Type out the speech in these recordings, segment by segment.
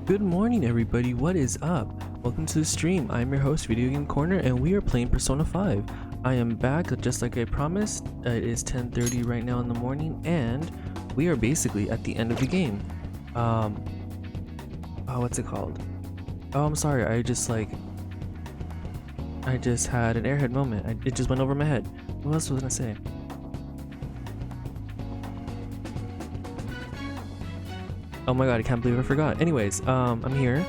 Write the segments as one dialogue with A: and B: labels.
A: Good morning everybody, what is up? Welcome to the stream. I'm your host Video Game Corner and we are playing Persona 5. I am back just like I promised. It is 10:30 right now in the morning and we are basically at the end of the game. What's it called? Oh, I'm sorry, I just had an airhead moment. It just went over my head. What else was I gonna say? Oh my god, I can't believe I forgot. Anyways, I'm here.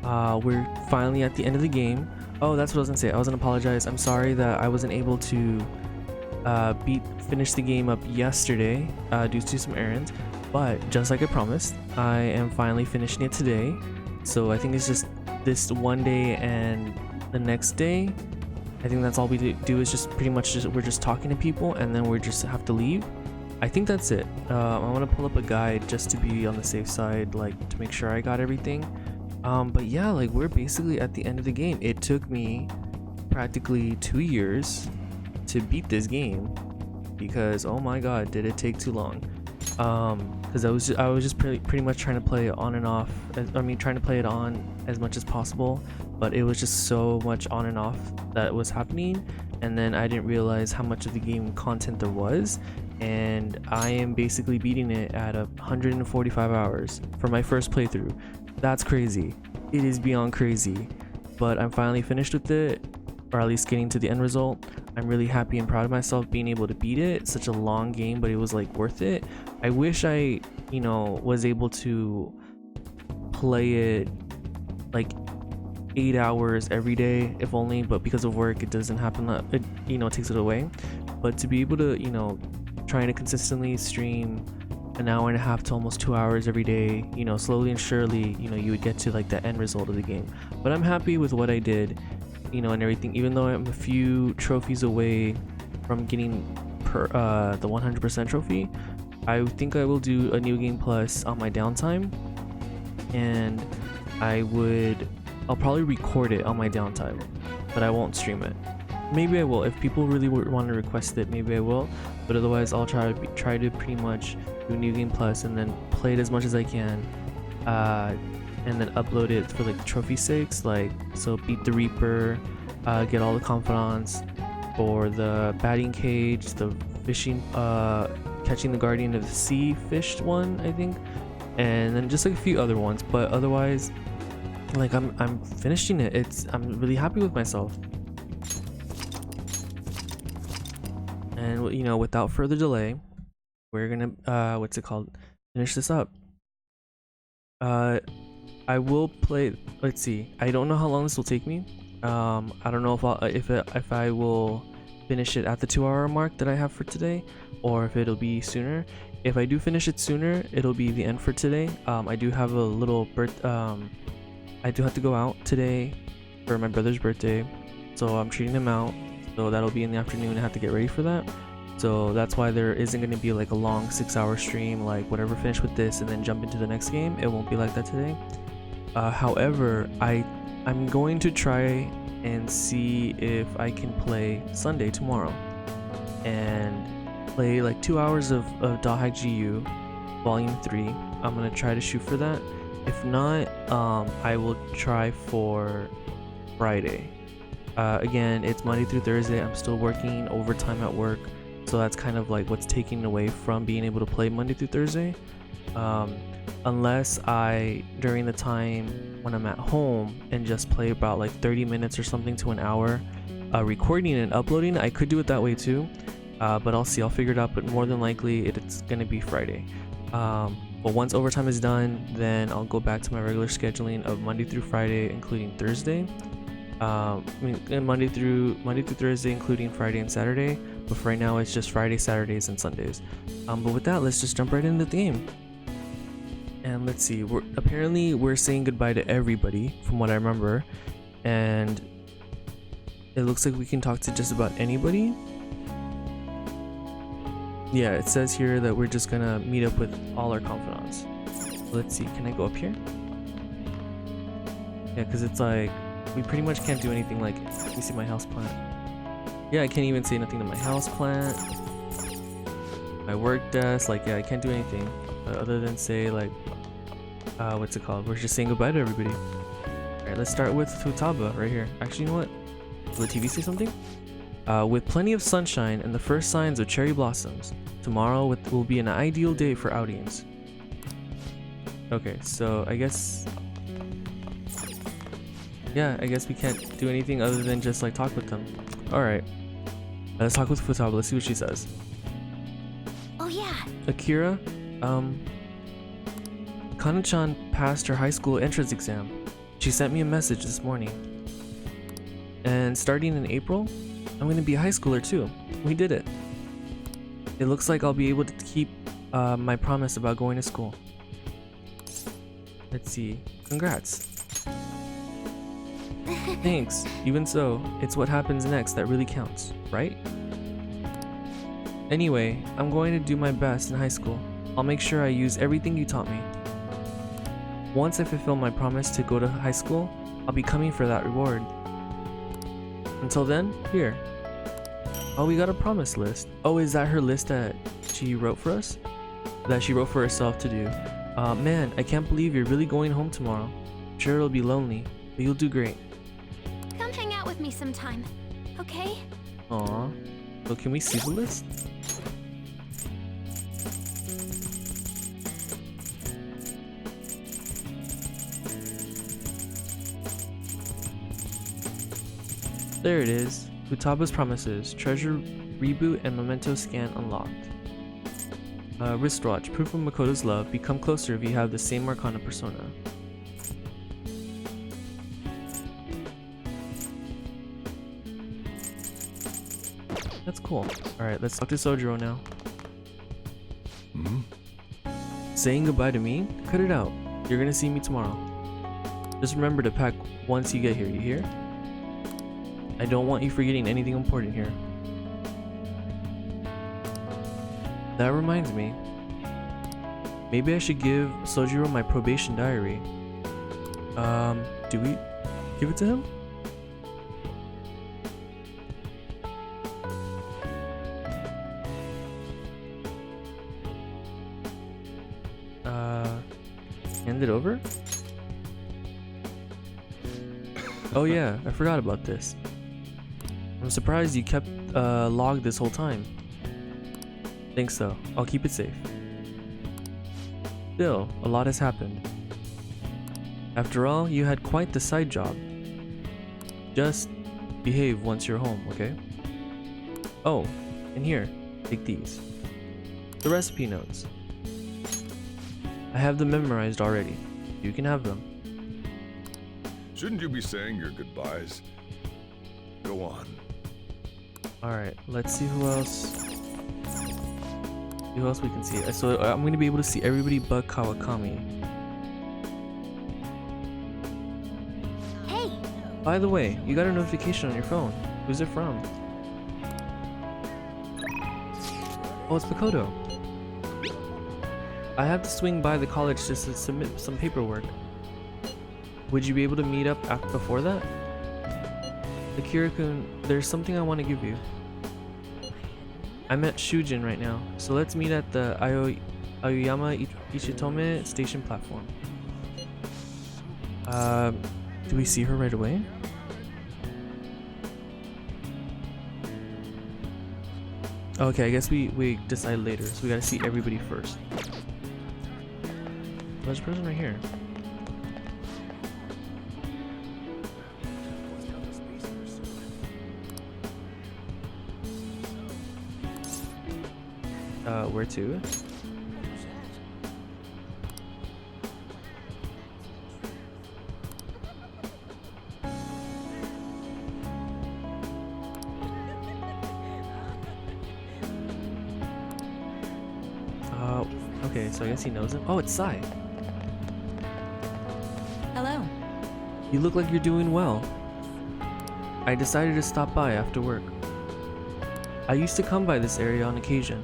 A: We're finally at the end of the game. Oh, that's what I was gonna say. I was gonna apologize. I'm sorry that I wasn't able to finish the game up yesterday due to some errands. But just like I promised, I am finally finishing it today. So I think it's just this one day and the next day. I think that's all we do is just pretty much we're just talking to people and then we just have to leave. I think that's it. I want to pull up a guide just to be on the safe side, like to make sure I got everything. But yeah, like we're basically at the end of the game. It took me practically 2 years to beat this game because oh my god, did it take too long. Because I was just pretty much trying to play it on and off. Trying to play it on as much as possible, but it was just so much on and off that was happening, and then I didn't realize how much of the game content there was. And I am basically beating it at 145 hours for my first playthrough. That's crazy. It is beyond crazy, but I'm finally finished with it, or at least getting to the end result. I'm really happy and proud of myself being able to beat it. It's such a long game, but it was like worth it. I wish I, was able to play it like 8 hours every day, if only, but because of work, it doesn't happen. That it, takes it away. But to be able to, trying to consistently stream an hour and a half to almost 2 hours every day, slowly and surely, you would get to like the end result of the game. But I'm happy with what I did, and everything, even though I'm a few trophies away from getting the 100% trophy. I think I will do a New Game Plus on my downtime, and I'll probably record it on my downtime, but I won't stream it. Maybe I will if people really want to request it. Maybe I will, but otherwise I'll try to pretty much do New Game Plus and then play it as much as I can, and then upload it for like trophy sakes, like so beat the Reaper, get all the confidants for the batting cage, the fishing, catching the Guardian of the Sea fished one, I think, and then just like a few other ones. But otherwise, like I'm finishing it. I'm really happy with myself. And without further delay, we're gonna finish this up. I will play. Let's see. I don't know how long this will take me. I don't know if I will finish it at the 2-hour mark that I have for today, or if it'll be sooner. If I do finish it sooner, it'll be the end for today. I do have a little I do have to go out today for my brother's birthday, so I'm treating him out. So that'll be in the afternoon. I have to get ready for that. So that's why there isn't going to be like a long 6-hour stream, like whatever, finish with this and then jump into the next game. It won't be like that today. However, I'm going to try and see if I can play Sunday tomorrow and play like 2 hours of Dahai GU Volume 3. I'm going to try to shoot for that. If not, I will try for Friday. Again, it's Monday through Thursday. I'm still working overtime at work, so that's kind of like what's taking away from being able to play Monday through Thursday. Unless during the time when I'm at home and just play about like 30 minutes or something to an hour, recording and uploading, I could do it that way too. But I'll see. I'll figure it out. But more than likely, it's gonna be Friday. But once overtime is done, then I'll go back to my regular scheduling of Monday through Friday, including Thursday. Monday through Thursday, including Friday and Saturday. But for right now, it's just Friday, Saturdays, and Sundays. But with that, let's just jump right into the game. And let's see. We're saying goodbye to everybody, from what I remember, and it looks like we can talk to just about anybody. Yeah, it says here that we're just gonna meet up with all our confidants. Let's see. Can I go up here? Yeah, because it's like we pretty much can't do anything. Like, let me see my house plant. Yeah, I can't even say nothing to my house plant, my work desk. Like, yeah, I can't do anything other than say like what's it called? We're just saying goodbye to everybody. Alright, let's start with Futaba right here. Actually, you know what? Will the TV say something? With plenty of sunshine and the first signs of cherry blossoms, tomorrow will be an ideal day for outings. Okay, so I guess... yeah, I guess we can't do anything other than just like talk with them. Alright. Let's talk with Futaba. Let's see what she says.
B: Oh yeah.
A: Akira, Kana-chan passed her high school entrance exam. She sent me a message this morning. And starting in April, I'm gonna be a high schooler too. We did it. It looks like I'll be able to keep my promise about going to school. Let's see. Congrats. Thanks. Even so, it's what happens next that really counts, right? Anyway, I'm going to do my best in high school. I'll make sure I use everything you taught me. Once I fulfill my promise to go to high school, I'll be coming for that reward. Until then, here. Oh, we got a promise list. Oh, is that her list that she wrote for us? That she wrote for herself to do. Man, I can't believe you're really going home tomorrow. Sure, it'll be lonely, but you'll do great.
B: Come hang out with me sometime, okay?
A: Aw. So can we see the list? There it is. Futaba's promises. Treasure reboot and memento scan unlocked. Wristwatch. Proof of Makoto's love. Become closer if you have the same Arcana persona. That's cool. Alright, let's talk to Sojiro now. Saying goodbye to me? Cut it out. You're gonna see me tomorrow. Just remember to pack once you get here, you hear? I don't want you forgetting anything important here. That reminds me. Maybe I should give Sojiro my probation diary. Do we give it to him? Hand it over? Oh yeah, I forgot about this. I'm surprised you kept a log this whole time. Thanks though, I'll keep it safe. Still, a lot has happened. After all, you had quite the side job. Just behave once you're home, okay? Oh, and here, take these. The recipe notes. I have them memorized already. You can have them.
C: Shouldn't you be saying your goodbyes? Go on.
A: Alright, let's see who else. Who else we can see? So I'm going to be able to see everybody but Kawakami.
B: Hey!
A: By the way, you got a notification on your phone. Who's it from? Oh, it's Makoto. I have to swing by the college just to submit some paperwork. Would you be able to meet up before that? Akira-kun, there's something I want to give you. I'm at Shujin right now, so let's meet at the Aoyama Ichitome station platform. Do we see her right away? Okay, I guess we decide later, so we gotta see everybody first. There's a person right here. Where to? Okay, so I guess he knows him. Oh, it's Sai.
B: Hello.
A: You look like you're doing well. I decided to stop by after work. I used to come by this area on occasion.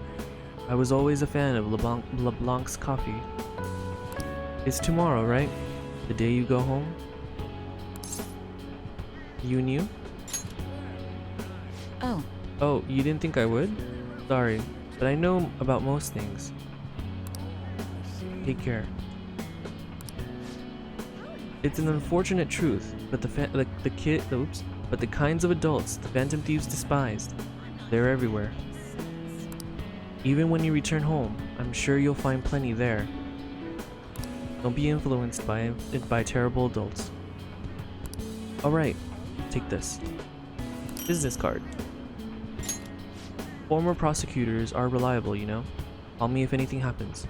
A: I was always a fan of LeBlanc's coffee. It's tomorrow, right? The day you go home? You knew?
B: Oh.
A: Oh, you didn't think I would? Sorry, but I know about most things. Take care. It's an unfortunate truth, but but the kinds of adults the Phantom Thieves despised, they're everywhere. Even when you return home, I'm sure you'll find plenty there. Don't be influenced by terrible adults. Alright, take this. Business card. Former prosecutors are reliable, you know? Call me if anything happens.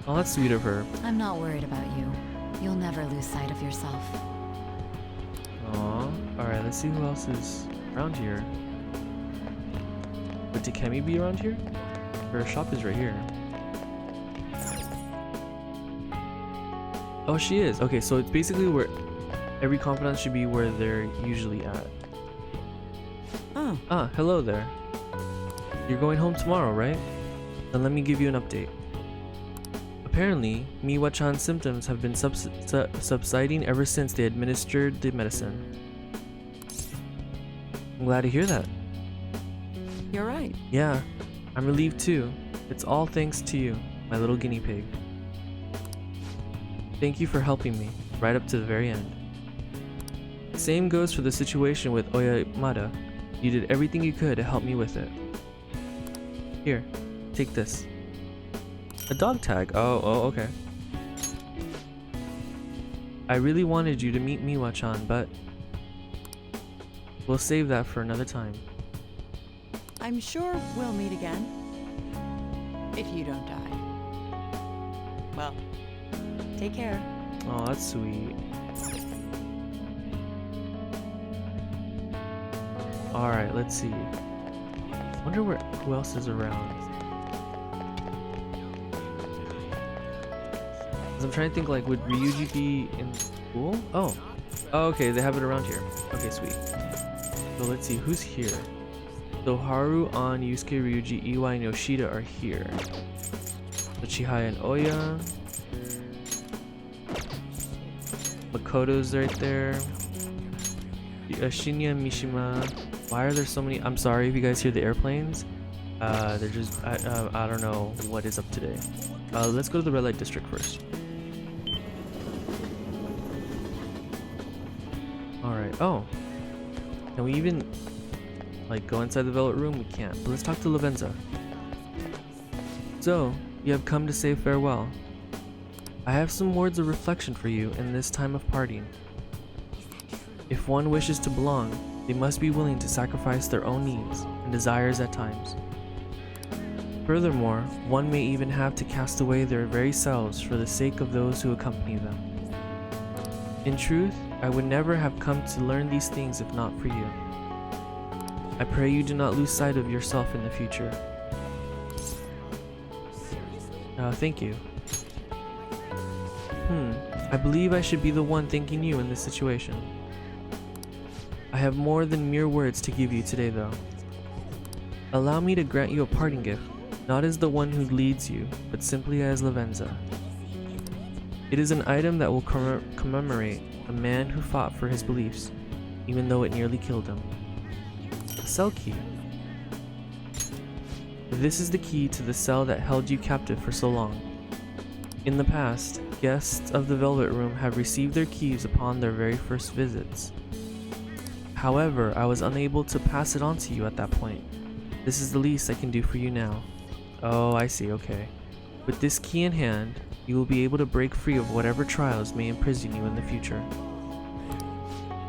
A: Oh, that's sweet of her.
D: I'm not worried about you. You'll never lose sight of yourself.
A: Aww. Alright, let's see who else is around here. Would Takemi be around here? Her shop is right here. Oh, she is. Okay, so it's basically where every confidant should be where they're usually at.
D: Oh.
A: Ah, hello there. You're going home tomorrow, right? Then let me give you an update. Apparently, Miwa-chan's symptoms have been subsiding ever since they administered the medicine. I'm glad to hear that.
D: You're right.
A: Yeah, I'm relieved too. It's all thanks to you, my little guinea pig. Thank you for helping me, right up to the very end. Same goes for the situation with Oyamada. You did everything you could to help me with it. Here, take this. A dog tag? Oh, okay. I really wanted you to meet Miwa-chan, but we'll save that for another time.
E: I'm sure we'll meet again. If you don't die. Well, take care.
A: Oh, that's sweet. Alright, let's see. Wonder who else is around. 'Cause I'm trying to think, like, would Ryuji be in school? Oh, okay, they have it around here. Okay, sweet. So let's see, who's here? So Haru, An, Yusuke, Ryuji, Iwai, and Yoshida are here. So Chihaya and Oya. Makoto's right there. Shinya and Mishima. Why are there so many? I'm sorry if you guys hear the airplanes. They're just, I don't know what is up today. Let's go to the red light district first. Alright, oh. Can we even, like, go inside the Velvet Room? We can't. But let's talk to Lavenza. So, you have come to say farewell. I have some words of reflection for you in this time of parting. If one wishes to belong, they must be willing to sacrifice their own needs and desires at times. Furthermore, one may even have to cast away their very selves for the sake of those who accompany them. In truth, I would never have come to learn these things if not for you. I pray you do not lose sight of yourself in the future. Thank you. I believe I should be the one thanking you in this situation. I have more than mere words to give you today, though. Allow me to grant you a parting gift, not as the one who leads you, but simply as Lavenza. It is an item that will commemorate a man who fought for his beliefs, even though it nearly killed him. A cell key. This is the key to the cell that held you captive for so long. In the past, guests of the Velvet Room have received their keys upon their very first visits. However, I was unable to pass it on to you at that point. This is the least I can do for you now. Oh, I see, okay. With this key in hand, you will be able to break free of whatever trials may imprison you in the future.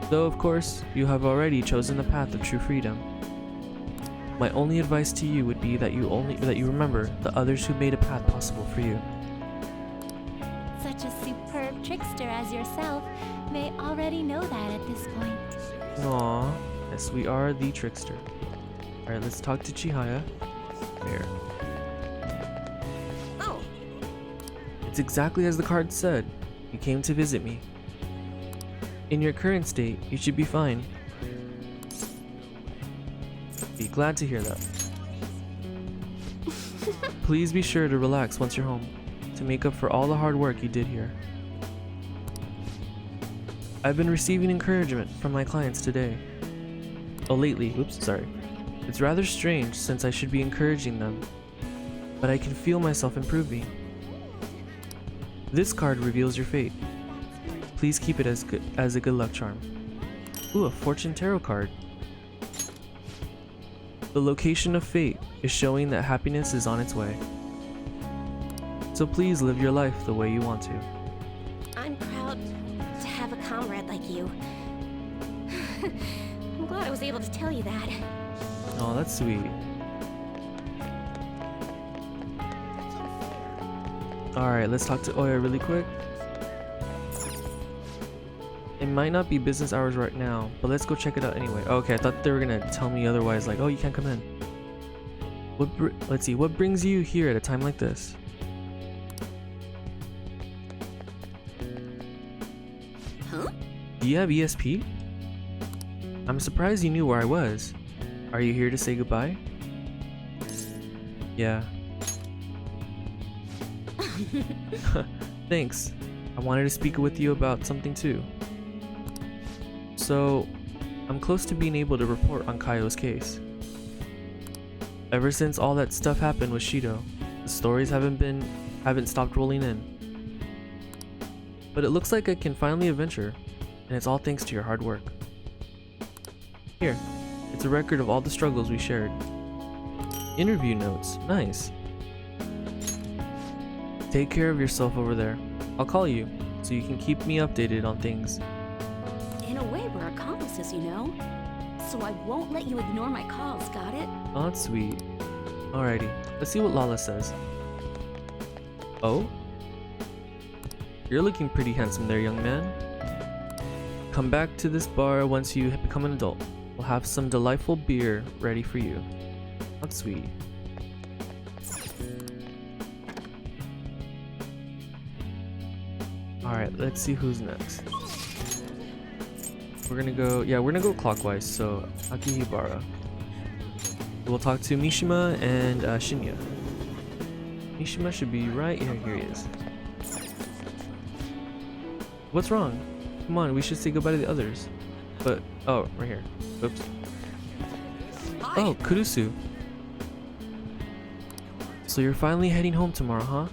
A: Though, of course, you have already chosen the path of true freedom. My only advice to you would be that you remember the others who made a path possible for you.
B: Such a superb trickster as yourself may already know that at this point.
A: Aww, yes, we are the trickster. Alright, let's talk to Chihaya. There.
E: Oh,
A: It's exactly as the card said. You came to visit me. In your current state, you should be fine. Be glad to hear that. Please be sure to relax once you're home, to make up for all the hard work you did here. I've been receiving encouragement from my clients today. Oh, lately, oops, sorry. It's rather strange since I should be encouraging them, but I can feel myself improving. This card reveals your fate. Please keep it as a good luck charm. Ooh, a fortune tarot card. The location of fate is showing that happiness is on its way. So please live your life the way you want to.
B: I'm proud to have a comrade like you. I'm glad I was able to tell you that.
A: Oh, that's sweet. Alright, let's talk to Oya really quick. It might not be business hours right now, but let's go check it out anyway. Okay, I thought they were gonna tell me otherwise, like, oh, you can't come in. Let's see, what brings you here at a time like this?
B: Huh?
A: Do you have ESP? I'm surprised you knew where I was. Are you here to say goodbye? Yeah. Thanks. I wanted to speak with you about something too. So, I'm close to being able to report on Kaio's case. Ever since all that stuff happened with Shido, the stories haven't stopped rolling in. But it looks like I can finally adventure, and it's all thanks to your hard work. Here, it's a record of all the struggles we shared. Interview notes, nice. Take care of yourself over there. I'll call you, so you can keep me updated on things.
B: In a way, we're accomplices, you know? So I won't let you ignore my calls, got it?
A: Oh, that's sweet. Alrighty, let's see what Lala says. Oh? You're looking pretty handsome there, young man. Come back to this bar once you become an adult. We'll have some delightful beer ready for you. That's sweet. Alright, let's see who's next. We're gonna go clockwise, so Akihabara. We'll talk to Mishima and Shinya. Mishima should be right here. Here he is. What's wrong? Come on, we should say goodbye to the others. But, oh, right here. Oops. Oh, Kurusu. So you're finally heading home tomorrow, huh?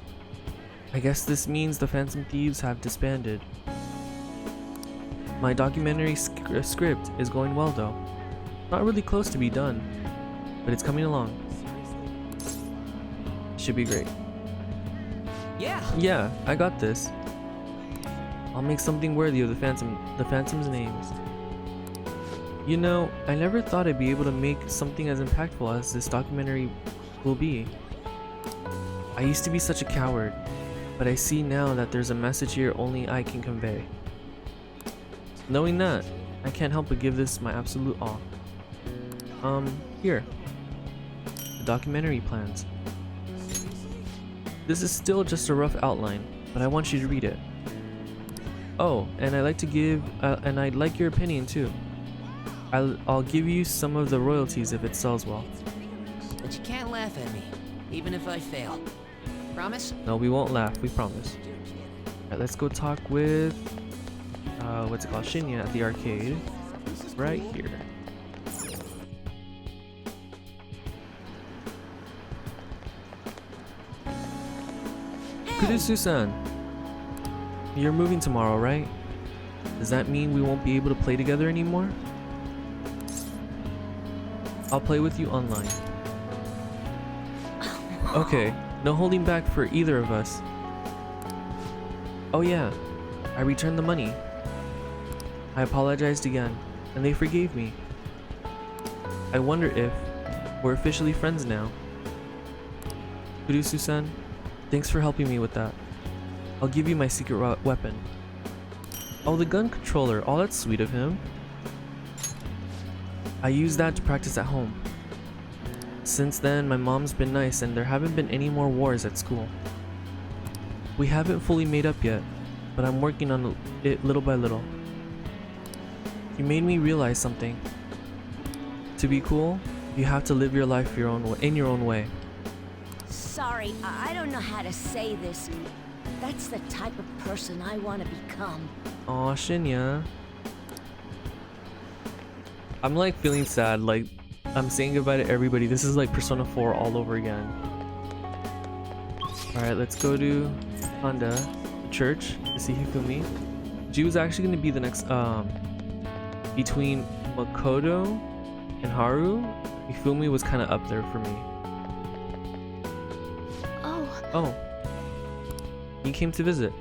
A: I guess this means the Phantom Thieves have disbanded. My documentary script is going well though. Not really close to be done, but it's coming along. Should be great. Yeah, I got this. I'll make something worthy of the Phantom's names. You know, I never thought I'd be able to make something as impactful as this documentary will be. I used to be such a coward, but I see now that there's a message here only I can convey. Knowing that, I can't help but give this my absolute all. Here. The documentary plans. This is still just a rough outline, but I want you to read it. Oh, and I'd like your opinion too. I'll give you some of the royalties if it sells well.
F: But you can't laugh at me, even if I fail. Promise?
A: No, we won't laugh, we promise. Alright, let's go talk with what's it called? Shinya at the arcade. Right here. Kurusu-san, you're moving tomorrow, right? Does that mean we won't be able to play together anymore? I'll play with you online. Okay, no holding back for either of us. Oh yeah, I returned the money. I apologized again, and they forgave me. I wonder if we're officially friends now. Kurusu-san, thanks for helping me with that. I'll give you my secret weapon. Oh, the gun controller. Oh, that's sweet of him. I use that to practice at home. Since then, my mom's been nice and there haven't been any more wars at school. We haven't fully made up yet, but I'm working on it little by little. You made me realize something. To be cool, you have to live your life in your own way.
B: Sorry, I don't know how to say this. That's the type of person I want to become.
A: Aw, Shinya. I'm like feeling sad, like I'm saying goodbye to everybody. This is like Persona 4 all over again. Alright, let's go to Honda, the church, to see Hifumi. She was actually going to be the next, between Makoto and Haru. Hifumi was kind of up there for me.
B: Oh,
A: Oh, you came to visit.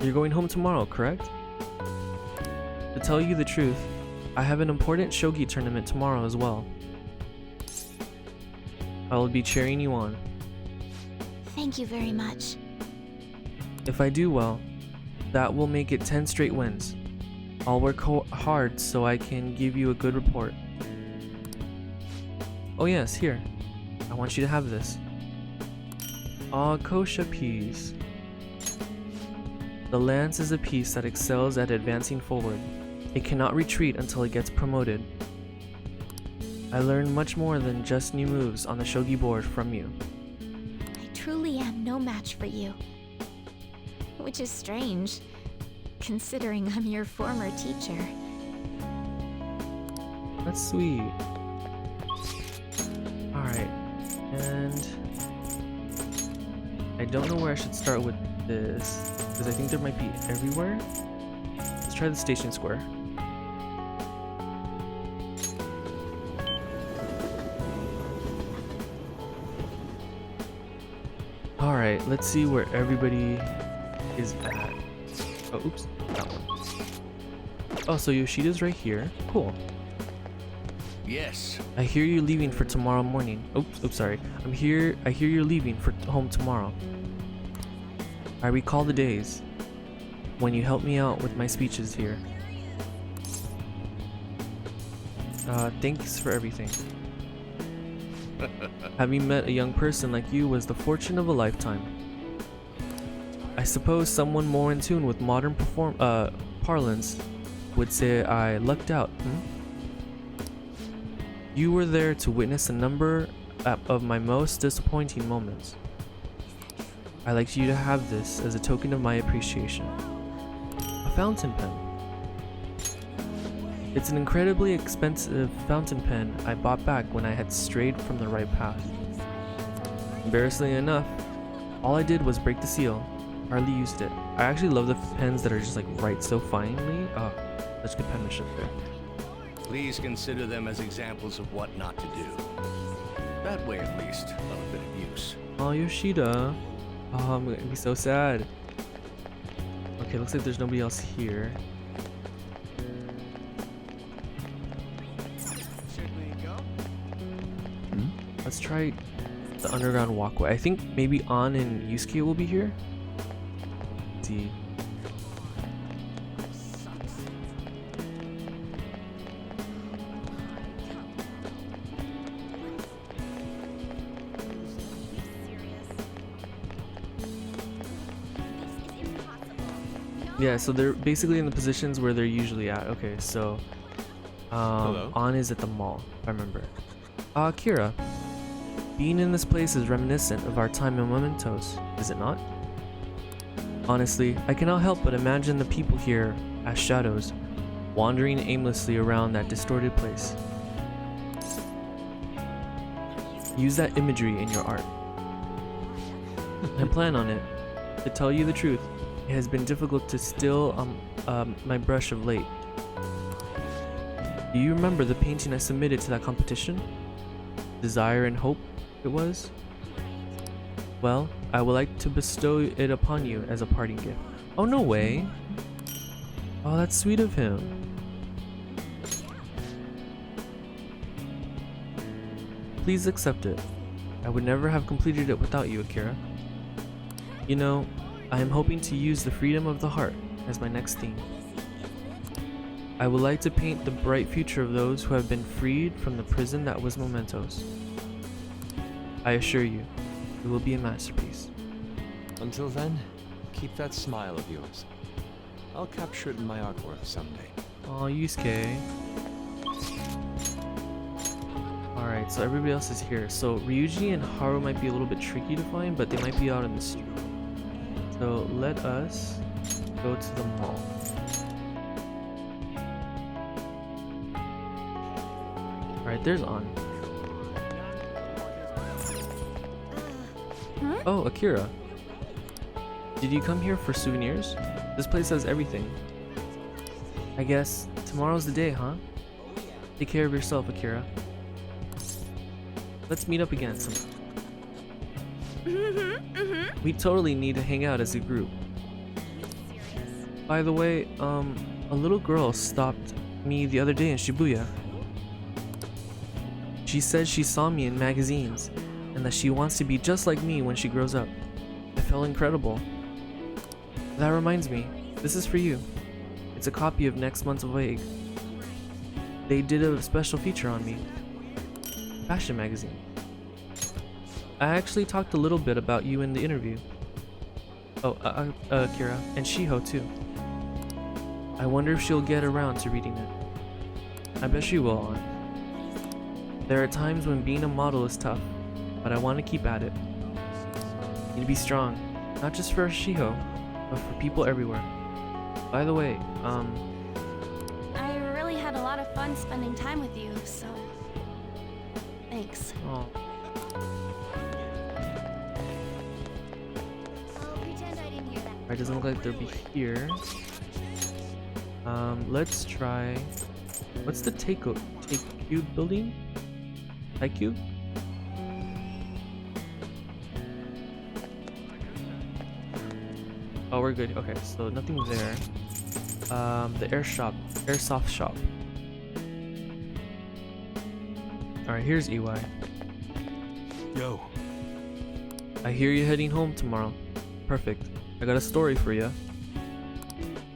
A: You're going home tomorrow, correct? To tell you the truth, I have an important shogi tournament tomorrow as well. I will be cheering you on.
B: thank you very much.
A: If I do well, that will make it 10 straight wins. I'll work hard so I can give you a good report. Oh yes, here. I want you to have this. Ah, Kosha piece. The lance is a piece that excels at advancing forward. It cannot retreat until it gets promoted. I learned much more than just new moves on the shogi board from you.
B: I truly am no match for you. Which is strange, considering I'm your former teacher.
A: That's sweet. Alright, and I don't know where I should start with this, because I think there might be everywhere. Let's try the station square. Alright, let's see where everybody is at. Oh, oops, that one. Oh, so Yoshida's right here. Cool.
F: Yes.
A: I hear you're leaving for tomorrow morning. Oops, sorry. I hear you're leaving for home tomorrow. I recall the days when you helped me out with my speeches here. Thanks for everything. Having met a young person like you was the fortune of a lifetime. I suppose someone more in tune with modern parlance would say I lucked out, You were there to witness a number of my most disappointing moments. I'd like you to have this as a token of my appreciation. A fountain pen. It's an incredibly expensive fountain pen I bought back when I had strayed from the right path. Embarrassingly enough, all I did was break the seal. Hardly used it. I actually love the pens that are just like write so finely. Oh, such good penmanship there.
F: Please consider them as examples of what not to do. That way, at least, of a bit of use.
A: Oh, Yoshida. Oh, I'm gonna be so sad. Okay, looks like there's nobody else here. Let's try the underground walkway. I think maybe An and Yusuke will be here. Let's see. Yeah, so they're basically in the positions where they're usually at. Okay, so An is at the mall, if I remember. Kira. Being in this place is reminiscent of our time in Mementos, is it not? Honestly, I cannot help but imagine the people here as shadows, wandering aimlessly around that distorted place. Use that imagery in your art. I plan on it. To tell you the truth, it has been difficult to still my brush of late. Do you remember the painting I submitted to that competition? Desire and Hope, it was? Well, I would like to bestow it upon you as a parting gift. Oh, no way. Oh, that's sweet of him. Please accept it. I would never have completed it without you, Akira. You know, I am hoping to use the freedom of the heart as my next theme. I would like to paint the bright future of those who have been freed from the prison that was Mementos. I assure you, it will be a masterpiece.
G: Until then, keep that smile of yours. I'll capture it in my artwork someday.
A: Aw, Yusuke. Alright, so everybody else is here. So Ryuji and Haru might be a little bit tricky to find, but they might be out in the street. So let us go to the mall. Alright, there's An. Oh, Akira. Did you come here for souvenirs? This place has everything. I guess tomorrow's the day, huh? Take care of yourself, Akira. Let's meet up again sometime. We totally need to hang out as a group. By the way, a little girl stopped me the other day in Shibuya. She said she saw me in magazines and that she wants to be just like me when she grows up. I felt incredible. That reminds me, this is for you. It's a copy of next month's Vogue. They did a special feature on me. Fashion magazine. I actually talked a little bit about you in the interview. Oh, Kira, and Shiho too. I wonder if she'll get around to reading it. I bet she will, Aunt. There are times when being a model is tough, but I want to keep at it. Need to be strong, not just for Shiho, but for people everywhere. By the way,
B: I really had a lot of fun spending time with you, so... Thanks.
A: oh,
B: I'll pretend I didn't hear that.
A: it doesn't look like they'll be here. Let's try. What's the Take-Cube building? Take-Cube? Oh, we're good. Okay, so nothing there. The airsoft shop. Alright, here's EY.
C: Yo.
A: I hear you're heading home tomorrow. Perfect. I got a story for you.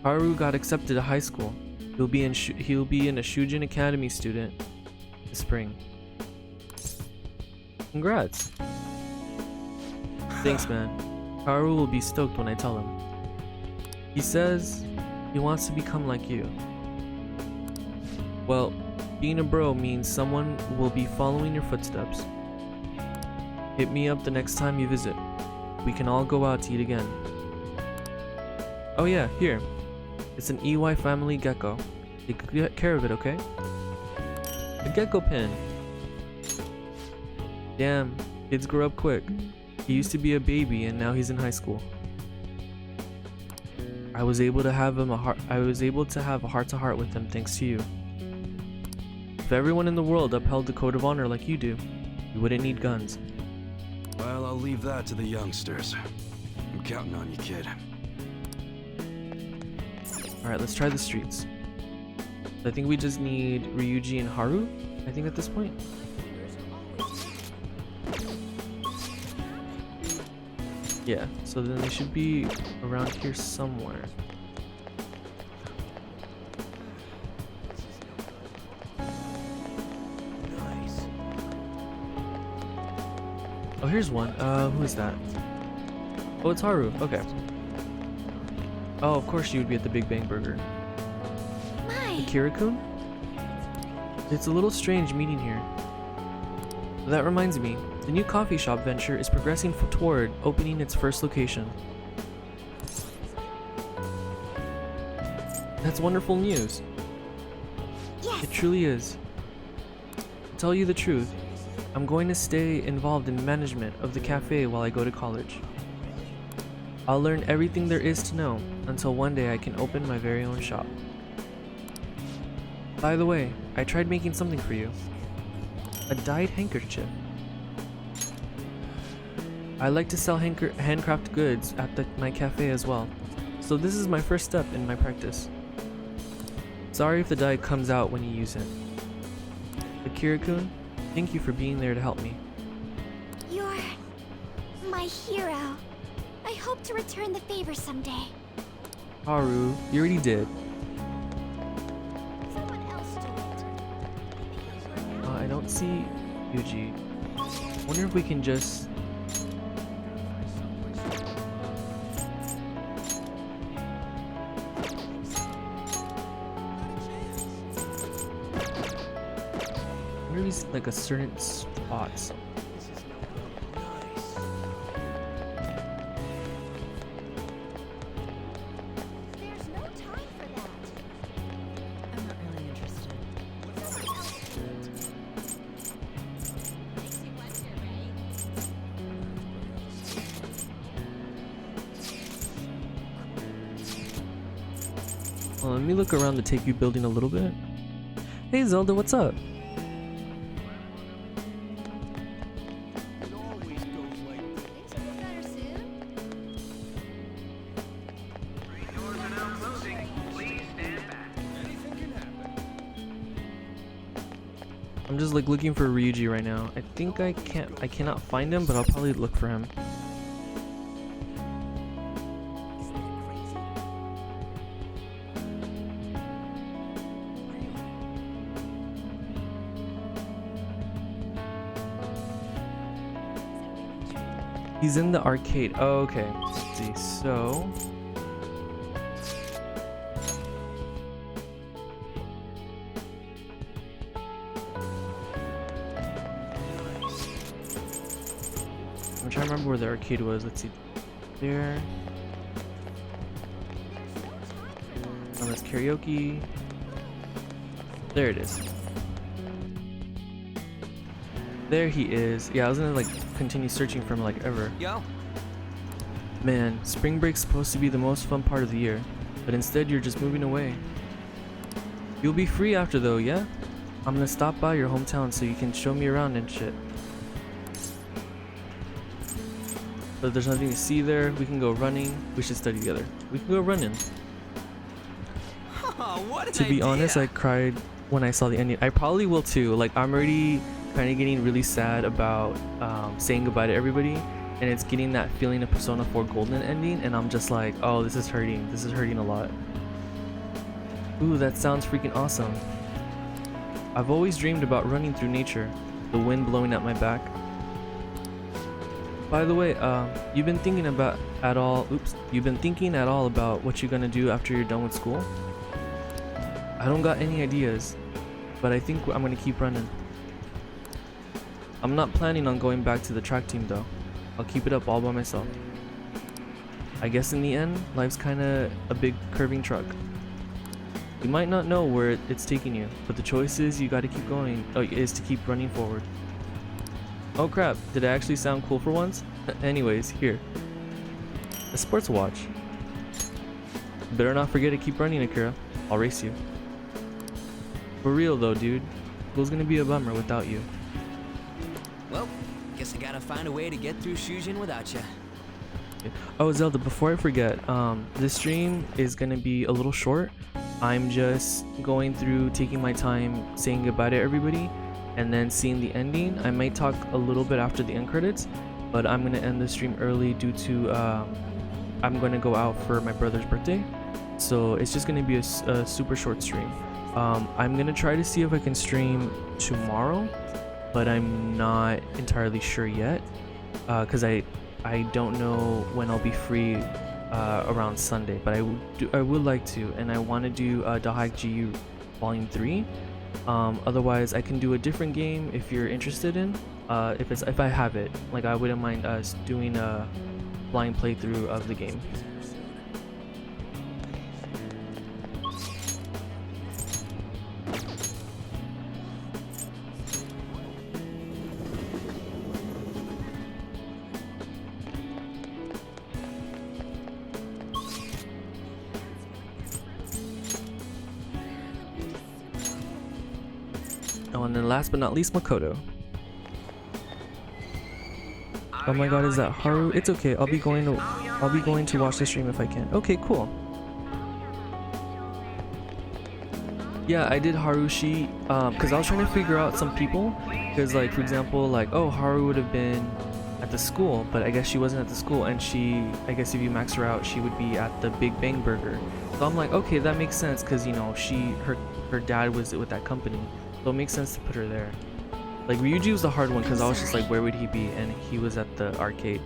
A: Haru got accepted to high school. He'll be a Shujin Academy student this spring. Congrats. Thanks, man. Haru will be stoked when I tell him. He says he wants to become like you. Well, being a bro means someone will be following your footsteps. Hit me up the next time you visit. We can all go out to eat again. Oh yeah, here. It's an EY family gecko. Take care of it, okay? A gecko pin. Damn, kids grow up quick. He used to be a baby and now he's in high school. I was able to have a heart-to-heart with him thanks to you. If everyone in the world upheld the code of honor like you do, we wouldn't need guns.
H: Well, I'll leave that to the youngsters. I'm counting on you, kid.
A: Alright, let's try the streets. I think we just need Ryuji and Haru, I think at this point. Yeah, so then they should be around here somewhere. Oh, here's one. Who is that? Oh, it's Haru. Okay. Oh, of course you would be at the Big Bang Burger.
B: My!
A: Akira-kun? It's a little strange meeting here. That reminds me, the new coffee shop venture is progressing toward opening its first location. That's wonderful news.
B: Yes!
A: It truly is. To tell you the truth, I'm going to stay involved in management of the cafe while I go to college. I'll learn everything there is to know until one day I can open my very own shop. By the way, I tried making something for you. A dyed handkerchief. I like to sell handcraft goods at my cafe as well, so this is my first step in my practice. Sorry if the dye comes out when you use it. Akira-kun, thank you for being there to help me.
B: You're my hero. I hope to return the favor someday.
A: Haru, you already did.
B: Someone else do it.
A: I don't see Yuji. Wonder if we can just... wonder if he's like a certain spot.
B: There's no time for that.
D: I'm not really interested.
B: Someone else do it.
A: Well, let me look around the Take You building a little bit. Hey Zelda, what's up? I'm just like looking for Ryuji right now. I think I cannot find him, but I'll probably look for him. He's in the arcade. Oh, okay. Let's see. So I'm trying to remember where the arcade was. Let's see. There. Oh, that's karaoke. There it is. There he is. Yeah, I was gonna like continue searching for him like ever.
I: Yo.
A: Man, spring break's supposed to be the most fun part of the year, but instead you're just moving away. You'll be free after though, yeah? I'm gonna stop by your hometown so you can show me around and shit. But there's nothing to see there. We can go running. We should study together. We can go running.
I: What an
A: To be honest, I cried when I saw the ending. I probably will too. Like, I'm already kind of getting really sad about saying goodbye to everybody, and it's getting that feeling of Persona 4 Golden ending, and I'm just like, oh, this is hurting. This is hurting a lot. Ooh, that sounds freaking awesome. I've always dreamed about running through nature, the wind blowing at my back. By the way, you've been thinking at all about what you're gonna do after you're done with school? I don't got any ideas, but I think I'm gonna keep running. I'm not planning on going back to the track team though. I'll keep it up all by myself. I guess in the end, life's kinda a big curving truck. You might not know where it's taking you, but the choice is you gotta keep going, is to keep running forward. Oh crap, did I actually sound cool for once? Anyways, here. A sports watch. Better not forget to keep running, Akira. I'll race you. For real though, dude. School's gonna be a bummer without you.
I: Well, guess I gotta find a way to get through Shujin without you.
A: Oh Zelda, before I forget, this stream is gonna be a little short. I'm just going through, taking my time, saying goodbye to everybody, and then seeing the ending. I might talk a little bit after the end credits, but I'm gonna end the stream early due to I'm gonna go out for my brother's birthday, so it's just gonna be a super short stream. I'm gonna try to see if I can stream tomorrow, but I'm not entirely sure yet, because I don't know when I'll be free around Sunday, but I would like to, and I want to do Dahak GU Volume 3. Otherwise I can do a different game if you're interested in, if I have it. Like, I wouldn't mind us doing a blind playthrough of the game. Oh, and then last but not least, Makoto. Oh my god, is that Haru? It's okay. I'll be going to watch the stream if I can. Okay, cool. Yeah, I did Harushi because I was trying to figure out some people, because like, for example, like, oh, Haru would have been at the school, but I guess she wasn't at the school, and I guess if you max her out, she would be at the Big Bang Burger. So I'm like, okay, that makes sense, because you know, her dad was with that company, so it makes sense to put her there. Like, Ryuji was the hard one because I was just like, where would he be? And he was at the arcade.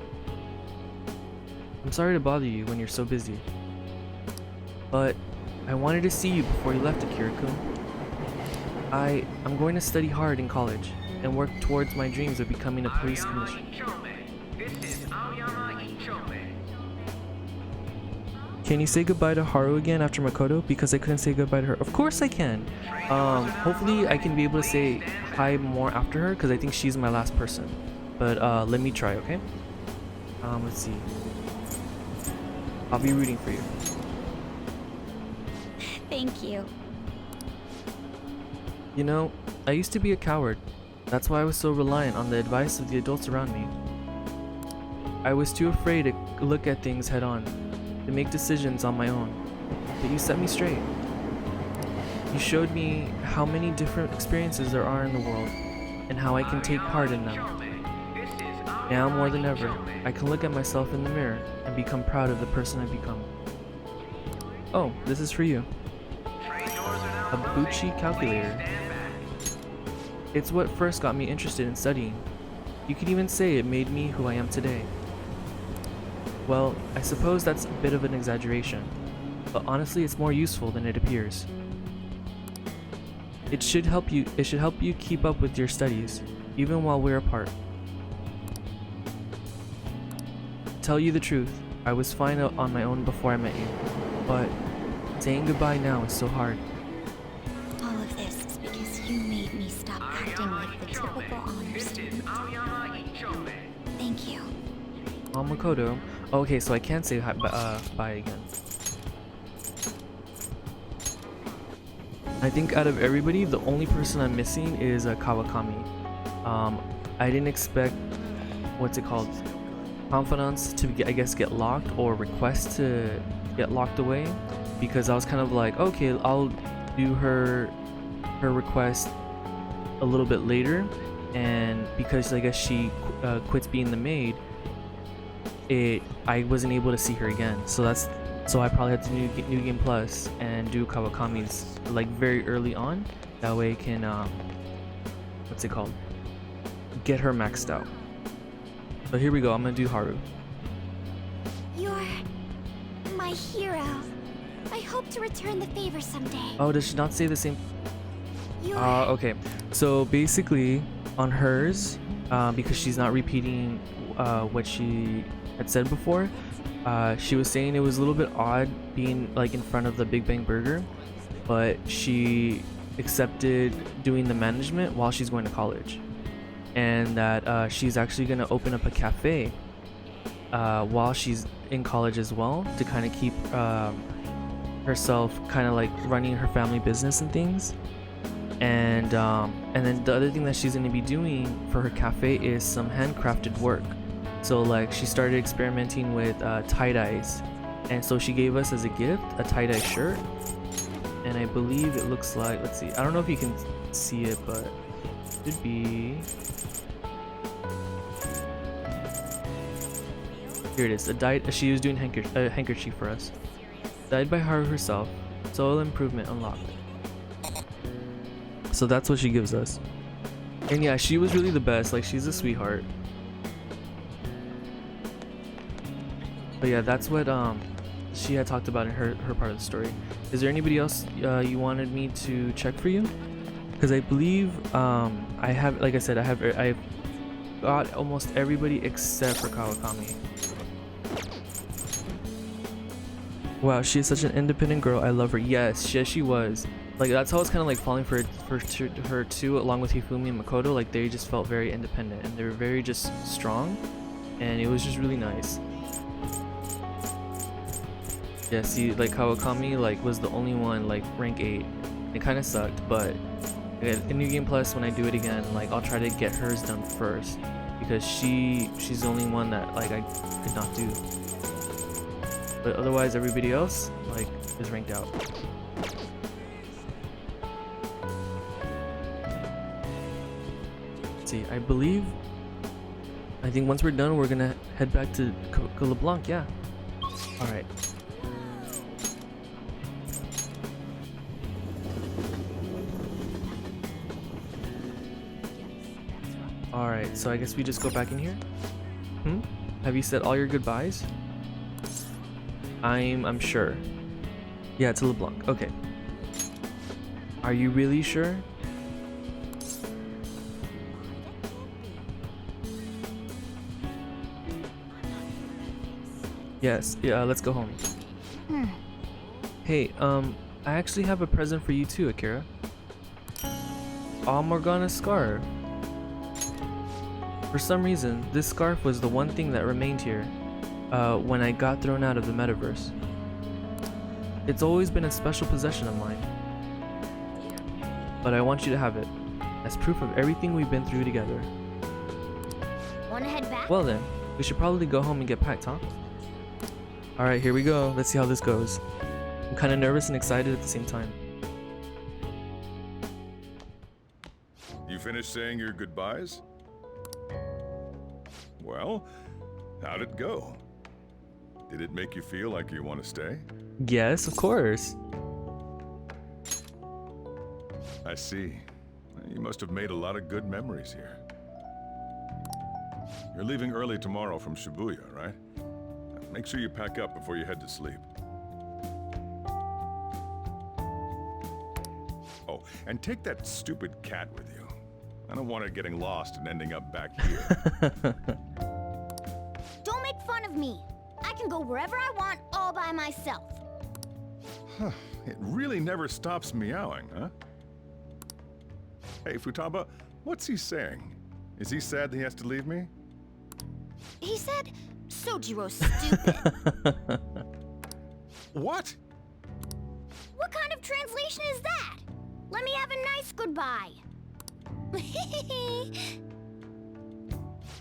A: I'm sorry to bother you when you're so busy, but I wanted to see you before you left, Akira-kun. I'm going to study hard in college and work towards my dreams of becoming a police commissioner. Can you say goodbye to Haru again after Makoto? Because I couldn't say goodbye to her. Of course I can. Hopefully I can be able to say hi more after her, because I think she's my last person. But let me try, okay? Let's see. I'll be rooting for you.
B: Thank you.
A: You know, I used to be a coward. That's why I was so reliant on the advice of the adults around me. I was too afraid to look at things head on, to make decisions on my own. But you set me straight. You showed me how many different experiences there are in the world, and how I can take part in them. Now more than ever, I can look at myself in the mirror and become proud of the person I've become. Oh, this is for you. A Bucci calculator. It's what first got me interested in studying. You could even say it made me who I am today. Well, I suppose that's a bit of an exaggeration, but honestly it's more useful than it appears. It should help you keep up with your studies, even while we're apart. Tell you the truth, I was fine out on my own before I met you, but saying goodbye now is so hard.
B: All of this is because you made me stop acting like the typical honor student. Thank you.
A: Makoto. Okay, so I can't say hi, bye again. I think out of everybody, the only person I'm missing is Kawakami. I didn't expect, what's it called, confidants to get locked, or request to get locked away, because I was kind of like, okay, I'll do her request a little bit later, and because I guess she quits being the maid, I wasn't able to see her again. So I probably had to do New Game Plus and do Kawakami's like very early on. That way I can what's it called? Get her maxed out. So here we go. I'm gonna do Haru.
B: You're my hero. I hope to return the favor someday.
A: Oh, does she not say the same?
B: You're
A: Okay. So basically, on hers, because she's not repeating what she had said before, she was saying it was a little bit odd being like in front of the Big Bang Burger, but she accepted doing the management while she's going to college, and that she's actually going to open up a cafe while she's in college as well, to kind of keep herself kind of like running her family business and things. And then the other thing that she's going to be doing for her cafe is some handcrafted work. So like she started experimenting with tie-dyes, and so she gave us as a gift a tie-dye shirt, and I believe it looks like, let's see, I don't know if you can see it, but it should be, here it is, she was doing a handkerchief for us, dyed by Haru herself, soil improvement unlocked. So that's what she gives us. And yeah, she was really the best, like she's a sweetheart. But yeah, that's what she had talked about in her part of the story. Is there anybody else you wanted me to check for you? Because I believe I have, like I said, I've got almost everybody except for Kawakami. Wow, she is such an independent girl. I love her. Yes, she was. Like that's how I was kind of like falling for her too, along with Hifumi and Makoto. Like they just felt very independent and they were very just strong, and it was just really nice. Yeah, see, like Kawakami like was the only one like rank 8. It kind of sucked, but in New Game Plus, when I do it again, like I'll try to get hers done first, because she's the only one that like I could not do. But otherwise, everybody else like is ranked out. Let's see, I think once we're done, we're gonna head back to LeBlanc. Yeah. All right. Alright, so I guess we just go back in here. Have you said all your goodbyes? I'm sure. Yeah, it's LeBlanc. Okay. Are you really sure? Yes, yeah, let's go home. Hey, I actually have a present for you too, Akira. Morgana's scarf. For some reason, this scarf was the one thing that remained here when I got thrown out of the metaverse. It's always been a special possession of mine. But I want you to have it, as proof of everything we've been through together.
J: Wanna head back?
A: Well then, we should probably go home and get packed, huh? Alright, here we go. Let's see how this goes. I'm kinda nervous and excited at the same time.
C: You finished saying your goodbyes? Well, how'd it go? Did it make you feel like you want to stay?
A: Yes, of course.
C: I see. You must have made a lot of good memories here. You're leaving early tomorrow from Shibuya, right? Make sure you pack up before you head to sleep. Oh, and take that stupid cat with you. I don't want it getting lost and ending up back here.
J: Don't make fun of me. I can go wherever I want all by myself.
C: Huh, it really never stops meowing, huh? Hey, Futaba, what's he saying? Is he sad that he has to leave me?
J: He said, Sojiro's stupid.
C: What?
J: What kind of translation is that? Let me have a nice goodbye.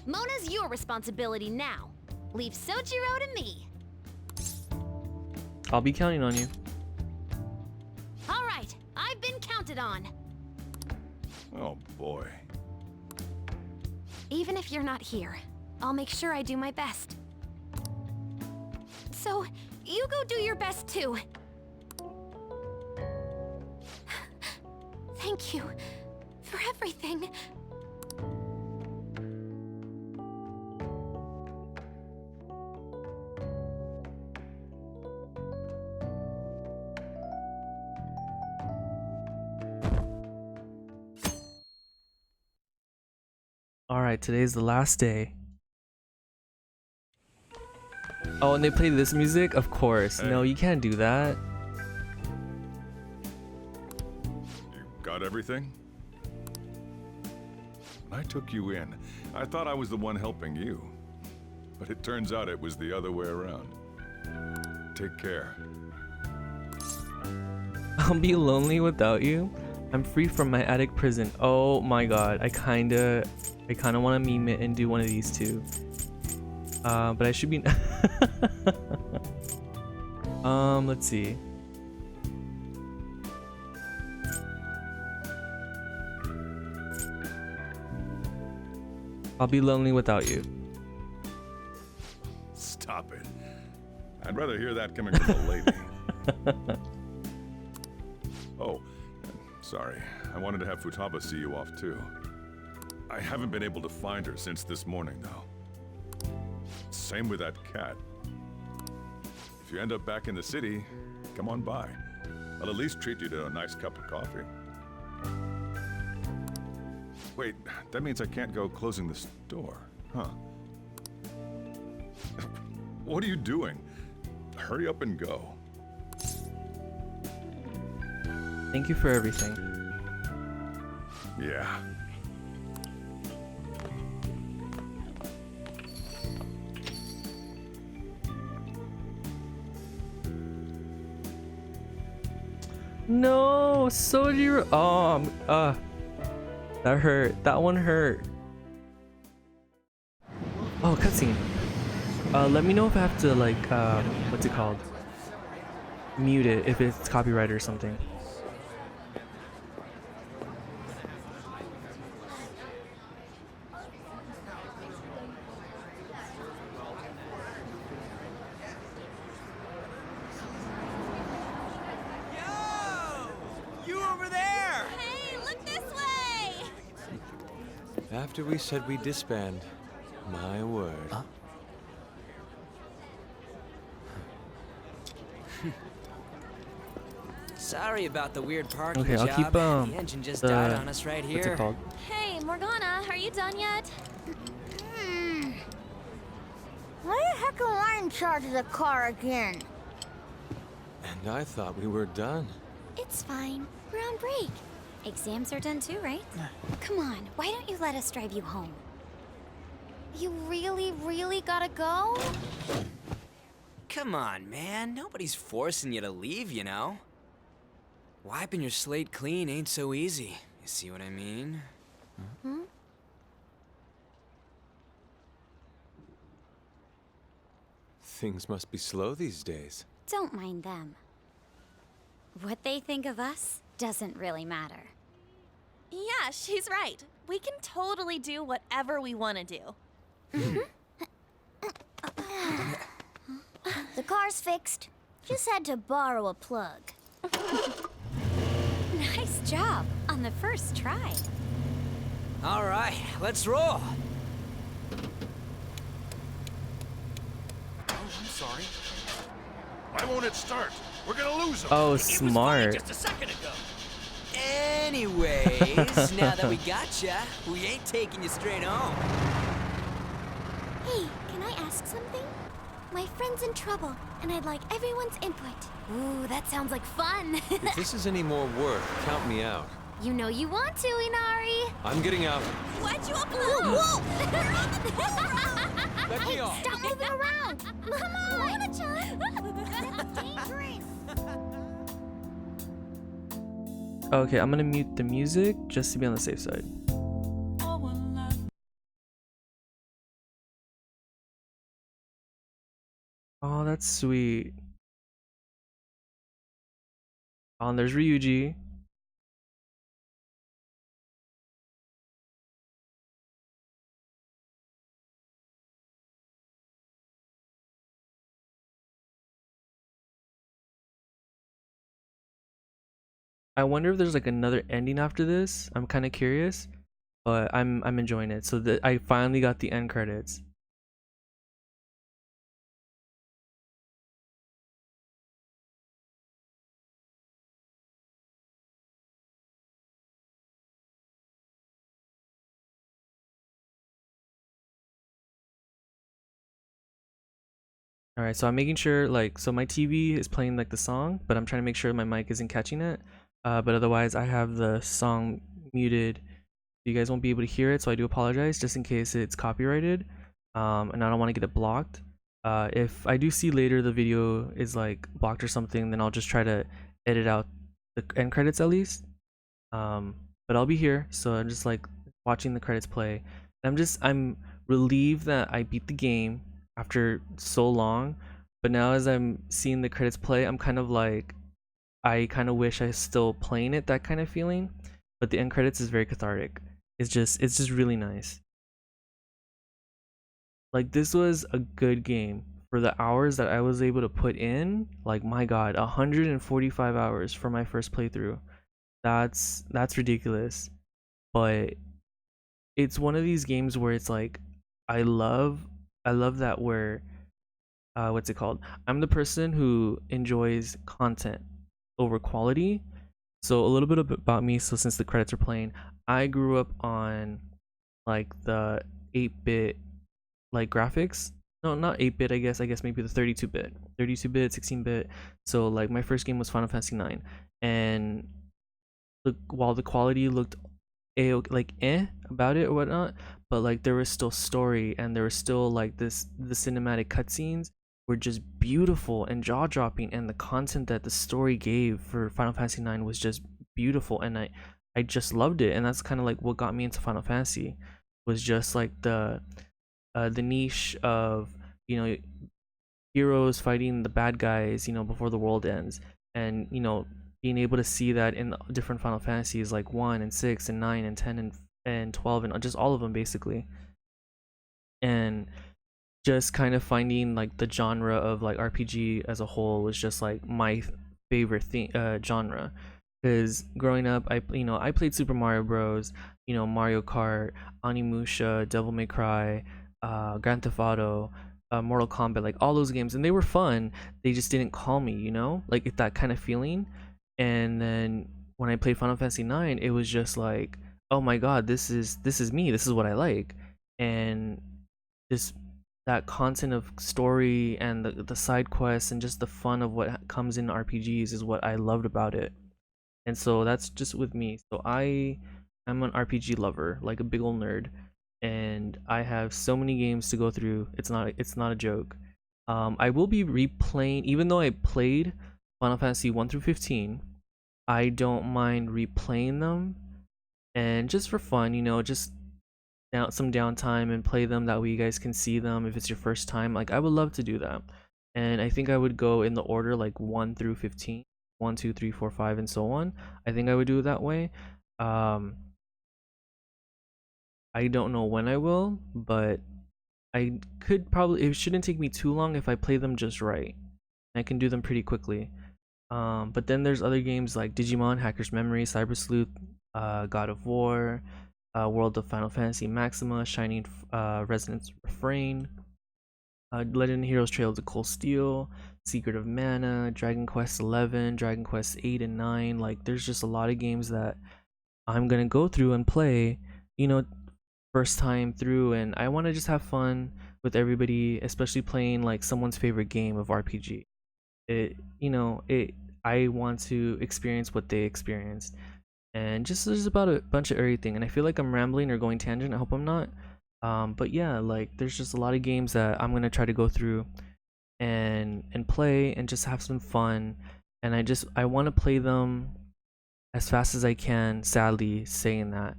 J: Mona's your responsibility now. Leave Sojiro to me.
A: I'll be counting on you.
J: All right, I've been counted on.
C: Oh boy.
B: Even if you're not here, I'll make sure I do my best. So, you go do your best too. Thank you for everything.
A: Alright, today's the last day. Oh, and they play this music? Of course. No, you can't do that.
C: You got everything? When I took you in, I thought I was the one helping you. But it turns out it was the other way around. Take care.
A: I'll be lonely without you. I'm free from my attic prison. Oh my god, I kinda want to meme it and do one of these two. But I should be. Let's see. I'll be lonely without you.
C: Stop it. I'd rather hear that coming from a lady. Oh, sorry. I wanted to have Futaba see you off too. I haven't been able to find her since this morning, though. Same with that cat. If you end up back in the city, come on by. I'll at least treat you to a nice cup of coffee. Wait, that means I can't go closing the store, huh? What are you doing? Hurry up and go.
A: Thank you for everything.
C: Yeah.
A: No, Sojiro. Oh, that hurt. That one hurt. Oh, cutscene. Let me know if I have to like, what's it called? Mute it if it's copyright or something.
G: After we said we'd disband, my word.
I: Sorry about the weird parking
A: Okay, I'll
I: job.
A: keep
I: the engine just died on us right
A: what's it
I: here.
A: called?
B: Hey, Morgana, are you done yet?
J: Why the heck am I in charge of the car again?
G: And I thought we were done.
B: It's fine. We're on break. Exams are done too, right? Come on, why don't you let us drive you home? You really, really gotta go?
I: Come on, man. Nobody's forcing you to leave, you know? Wiping your slate clean ain't so easy. You see what I mean?
J: Hmm?
G: Things must be slow these days.
J: Don't mind them. What they think of us doesn't really matter.
K: Yeah, she's right. We can totally do whatever we want to do.
J: The car's fixed. Just had to borrow a plug. Nice job on the first try.
I: All right, let's roll.
C: Oh, I'm sorry. Why won't it start? We're gonna lose him.
A: Oh,
I: It was fine
A: smart.
I: just a second ago. Anyways, now that we gotcha, we ain't taking you straight home.
J: Hey, can I ask something? My friend's in trouble, and I'd like everyone's input. Ooh, that sounds like fun.
G: If this is any more work, count me out.
J: You know you want to, Inari.
G: I'm getting out.
K: Why'd you open
J: Whoa!
G: Let me
J: Hey,
G: off.
J: stop moving around! Come on! That's dangerous!
A: Okay, I'm gonna mute the music just to be on the safe side. Oh, that's sweet. Oh, and there's Ryuji. I wonder if there's like another ending after this. I'm kind of curious, but I'm enjoying it. So that I finally got the end credits. All right, so I'm making sure like so my TV is playing like the song, but I'm trying to make sure my mic isn't catching it. But otherwise, I have the song muted. You guys won't be able to hear it, so I do apologize just in case it's copyrighted. And I don't want to get it blocked. If I do see later the video is like blocked or something, then I'll just try to edit out the end credits at least. But I'll be here, so I'm just like watching the credits play. I'm relieved that I beat the game after so long, but now as I'm seeing the credits play, I'm kind of like, I kind of wish I was still playing it, that kind of feeling. But the end credits is very cathartic. It's just really nice. Like, this was a good game for the hours that I was able to put in. Like, my god, 145 hours for my first playthrough. That's ridiculous. But it's one of these games where it's like, I love that where what's it called? I'm the person who enjoys content over quality. So a little bit about me. So since the credits are playing, I grew up on like the 8-bit like graphics. No, not 8-bit, I guess maybe the 32-bit, 16-bit. So like my first game was Final Fantasy 9, and while the quality looked like about it or whatnot, but like there was still story, and there was still like the cinematic cutscenes were just beautiful and jaw-dropping, and the content that the story gave for Final Fantasy 9 was just beautiful, and I just loved it. And that's kind of like what got me into Final Fantasy, was just like the niche of, you know, heroes fighting the bad guys, you know, before the world ends, and you know, being able to see that in different Final Fantasies like 1 and 6 and 9 and 10 and 12 and just all of them basically. And just kind of finding like the genre of like RPG as a whole was just like my favorite genre. Because growing up, I played Super Mario Bros, you know, Mario Kart, Onimusha, Devil May Cry, Grand Theft Auto, Mortal Kombat, like all those games, and they were fun. They just didn't call me, you know, like that kind of feeling. And then when I played Final Fantasy 9, it was just like, oh my god, this is me, this is what I like. And just that content of story and the side quests and just the fun of what comes in RPGs is what I loved about it. And so that's just with me. So I'm an RPG lover, like a big old nerd, and I have so many games to go through. It's not a joke. I will be replaying, even though I played Final Fantasy 1 through 15, I don't mind replaying them, and just for fun, you know, just some downtime and play them. That way you guys can see them if it's your first time. Like, I would love to do that. And I think I would go in the order like 1 through 15, 1, 2, 3, 4, 5, and so on. I think I would do it that way. I don't know when I will, but I could probably, it shouldn't take me too long if I play them just right. I can do them pretty quickly. But then there's other games like Digimon, Hacker's Memory, Cyber Sleuth, God of War, World of Final Fantasy Maxima, Shining Resonance Refrain, Legend of Heroes Trail of the Cold Steel, Secret of Mana, Dragon Quest 11, Dragon Quest 8 and 9. Like, there's just a lot of games that I'm gonna go through and play, you know, first time through, and I want to just have fun with everybody, especially playing like someone's favorite game of RPG. I want to experience what they experienced, and just there's about a bunch of everything. And I feel like I'm rambling or going tangent. I hope I'm not. But yeah, like, there's just a lot of games that I'm gonna try to go through and play and just have some fun. And I want to play them as fast as I can, sadly saying that,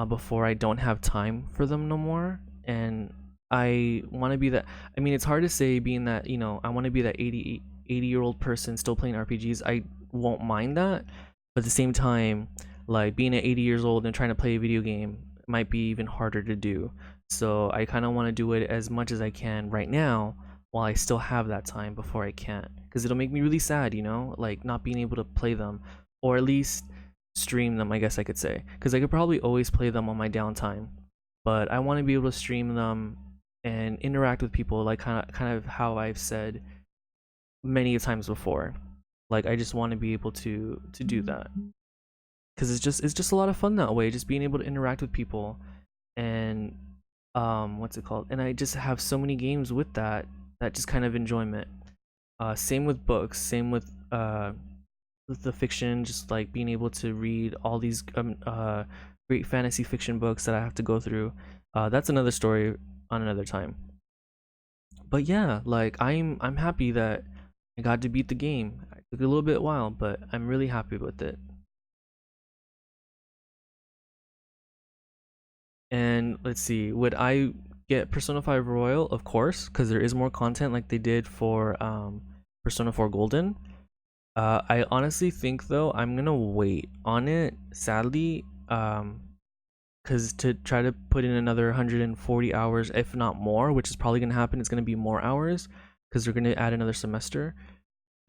A: before I don't have time for them no more. And I want to be that, I mean, it's hard to say, being that, you know, I want to be that 80-year-old person still playing RPGs. I won't mind that, but at the same time, like, being at 80 years old and trying to play a video game might be even harder to do. So I kind of want to do it as much as I can right now while I still have that time before I can't, because it'll make me really sad, you know, like not being able to play them, or at least stream them, I guess I could say, because I could probably always play them on my downtime, but I want to be able to stream them and interact with people, like kind of how I've said many times before. Like, I just want to be able to do that, because it's just a lot of fun that way, just being able to interact with people. And what's it called, and I just have so many games with that just kind of enjoyment. Same with books, same with the fiction, just like being able to read all these great fantasy fiction books that I have to go through. That's another story on another time. But yeah, like, I'm happy that I got to beat the game. It took a little bit while, but I'm really happy with it. And let's see, would I get Persona 5 Royal? Of course, because there is more content like they did for Persona 4 Golden. I honestly think, though, I'm gonna wait on it, sadly, because to try to put in another 140 hours, if not more, which is probably gonna happen. It's gonna be more hours because they're gonna add another semester.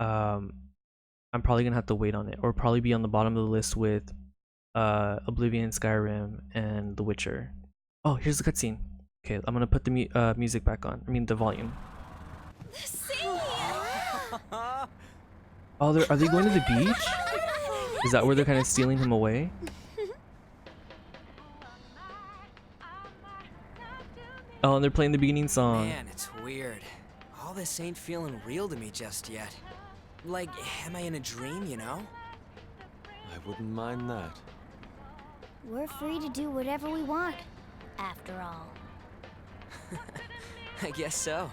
A: I'm probably gonna have to wait on it, or probably be on the bottom of the list with Oblivion, Skyrim, and The Witcher. Oh, here's the cutscene. Okay, I'm gonna put the music back on. I mean, the volume. Oh, are they going to the beach? Is that where they're kind of stealing him away? Oh, and they're playing the beginning song.
I: Man, it's weird. All this ain't feeling real to me just yet. Like, am I in a dream, you know?
G: I wouldn't mind that.
J: We're free to do whatever we want, after all.
I: I guess so.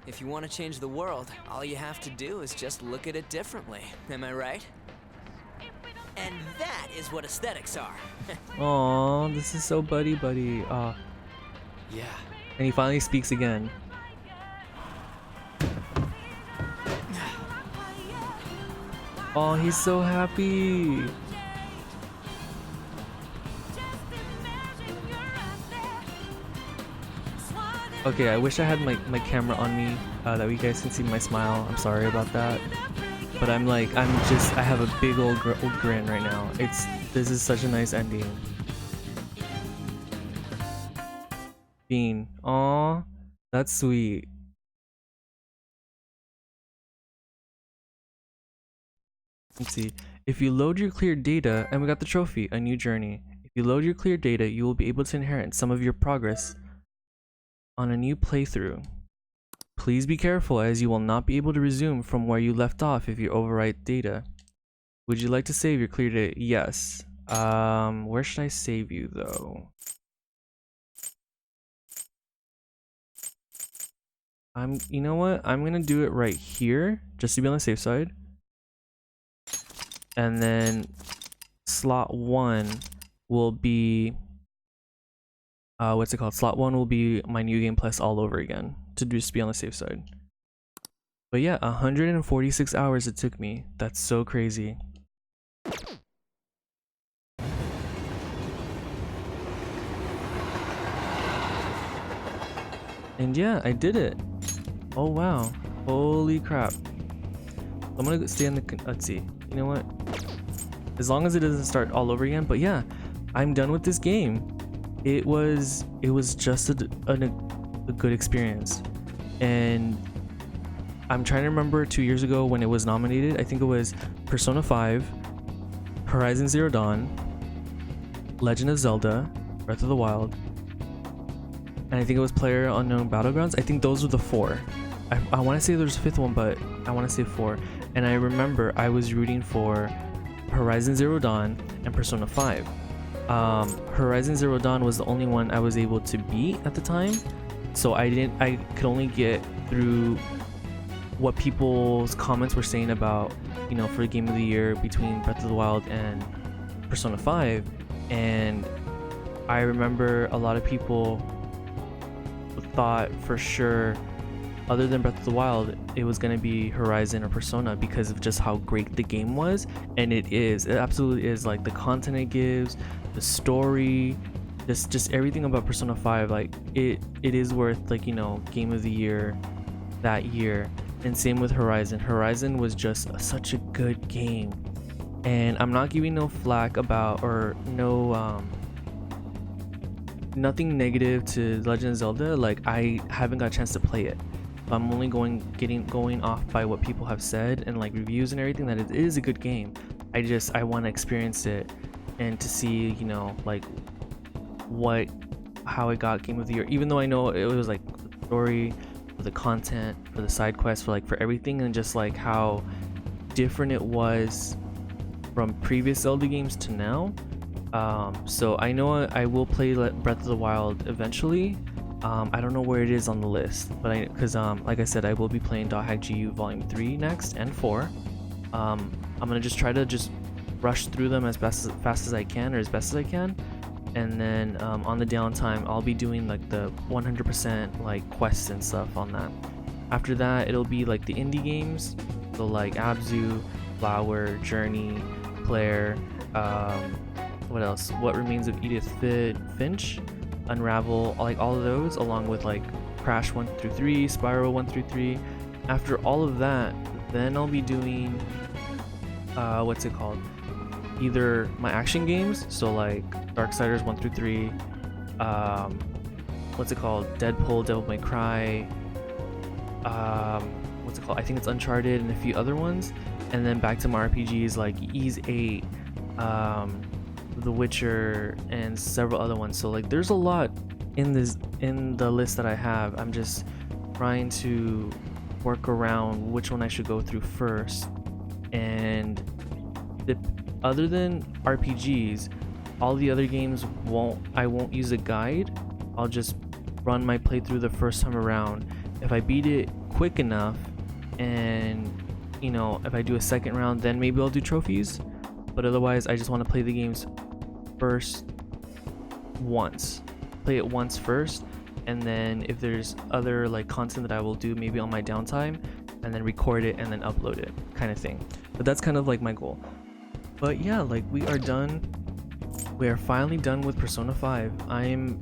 I: If you want to change the world, all you have to do is just look at it differently. Am I right? And that is what aesthetics are.
A: Aw, this is so buddy. Aw.
I: Yeah.
A: And he finally speaks again. Oh, he's so happy. Okay, I wish I had my camera on me, that you guys can see my smile. I'm sorry about that. But I have a big old grin right now. This is such a nice ending. Bean. Aw, that's sweet. Let's see. If you load your cleared data, and we got the trophy, a new journey. If you load your cleared data, you will be able to inherit some of your progress on a new playthrough. Please be careful, as you will not be able to resume from where you left off if you overwrite data. Would you like to save your clear data? Yes. Where should I save you, though? you know what? I'm gonna do it right here just to be on the safe side. And then slot 1 will be what's it called? Slot 1 will be my New Game Plus all over again to just be on the safe side. But yeah, 146 hours it took me. That's so crazy. And yeah, I did it. Oh wow. Holy crap. I'm gonna stay in the, let's see. You know what? As long as it doesn't start all over again. But yeah, I'm done with this game. It was just a good experience. And I'm trying to remember 2 years ago when it was nominated. I think it was Persona 5, Horizon Zero Dawn, Legend of Zelda, Breath of the Wild, and I think it was PlayerUnknown Battlegrounds. I think those were the 4. I want to say there's a 5th one, but I want to say 4. And I remember I was rooting for Horizon Zero Dawn and Persona 5. Horizon Zero Dawn was the only one I was able to beat at the time, so I could only get through what people's comments were saying about, you know, for Game of the Year between Breath of the Wild and Persona 5. And I remember a lot of people thought for sure, other than Breath of the Wild, it was going to be Horizon or Persona because of just how great the game was. And it absolutely is. Like the content it gives, the story, just everything about Persona 5, like it is worth, like, you know, Game of the Year that year. And same with Horizon. Horizon was just such a good game, and I'm not giving no flack about, or no nothing negative to Legend of Zelda. Like, I haven't got a chance to play it. I'm only going off by what people have said and like reviews and everything, that it is a good game. I want to experience it and to see, you know, like how it got Game of the Year, even though I know it was like the story, for the content, for the side quests, for everything, and just like how different it was from previous Zelda games to now. So I know I will play Breath of the Wild eventually. I don't know where it is on the list, but because like I said, I will be playing .hack GU Volume 3 next and 4. I'm gonna just try to rush through them as fast as I can, or as best as I can. And then on the downtime, I'll be doing like the 100% like quests and stuff on that. After that, it'll be like the indie games, so like Abzu, Flower, Journey, Claire, what else? What Remains of Edith Finch, Unravel, like all of those, along with like Crash 1 through 3, Spyro 1 through 3. After all of that, then I'll be doing what's it called? Either my action games, so like Darksiders 1 through 3, what's it called? Deadpool, Devil May Cry, what's it called? I think it's Uncharted and a few other ones, and then back to my RPGs like Ys 8, The Witcher, and several other ones. So like there's a lot in the list that I have. I'm just trying to work around which one I should go through first. And other than RPGs, all the other games I won't use a guide. I'll just run my playthrough the first time around. If I beat it quick enough, and you know, if I do a second round, then maybe I'll do trophies. But otherwise, I just want to play the games play it once first, and then if there's other like content that I will do maybe on my downtime, and then record it and then upload it, kind of thing. But that's kind of like my goal. But yeah, like we are finally done with Persona 5. I'm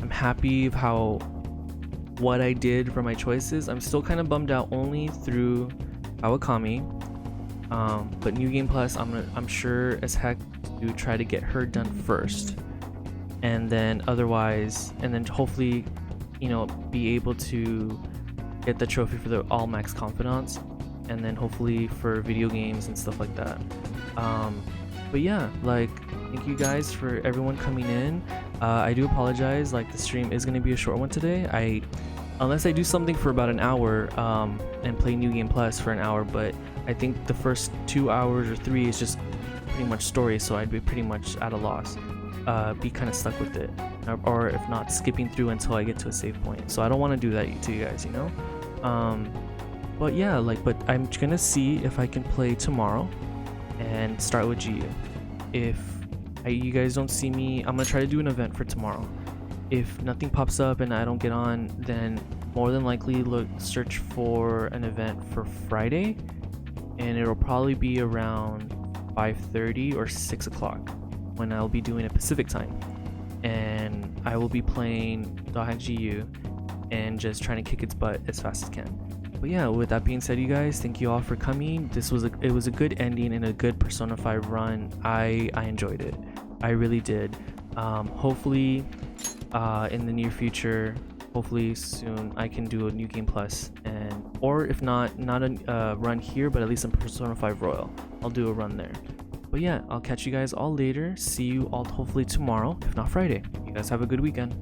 A: happy of what I did for my choices. I'm still kind of bummed out only through Kawakami. But New Game Plus, I'm sure as heck to try to get her done first, and then hopefully, you know, be able to get the trophy for the All Max Confidants, and then hopefully for video games and stuff like that. But yeah, like, thank you guys for everyone coming in. I do apologize, like the stream is going to be a short one today. Unless I do something for about an hour and play New Game Plus for an hour, but I think the first 2 hours or 3 is just pretty much story, so I'd be pretty much at a loss. be kind of stuck with it, or if not, skipping through until I get to a save point. So I don't want to do that to you guys, you know. But yeah, like, but I'm gonna see if I can play tomorrow and start with GU. If you guys don't see me, I'm gonna try to do an event for tomorrow. If nothing pops up and I don't get on, then more than likely search for an event for Friday, and it'll probably be around 5:30 or 6 o'clock when I'll be doing it Pacific time, and I will be playing Dawg GU and just trying to kick its butt as fast as can. But yeah, with that being said, you guys, thank you all for coming. It was a good ending and a good Persona 5 run. I enjoyed it. I really did. Hopefully in the near future, hopefully soon, I can do a New Game Plus, or if not a run here, but at least in Persona 5 Royal, I'll do a run there. But yeah, I'll catch you guys all later. See you all hopefully tomorrow, if not Friday. You guys have a good weekend.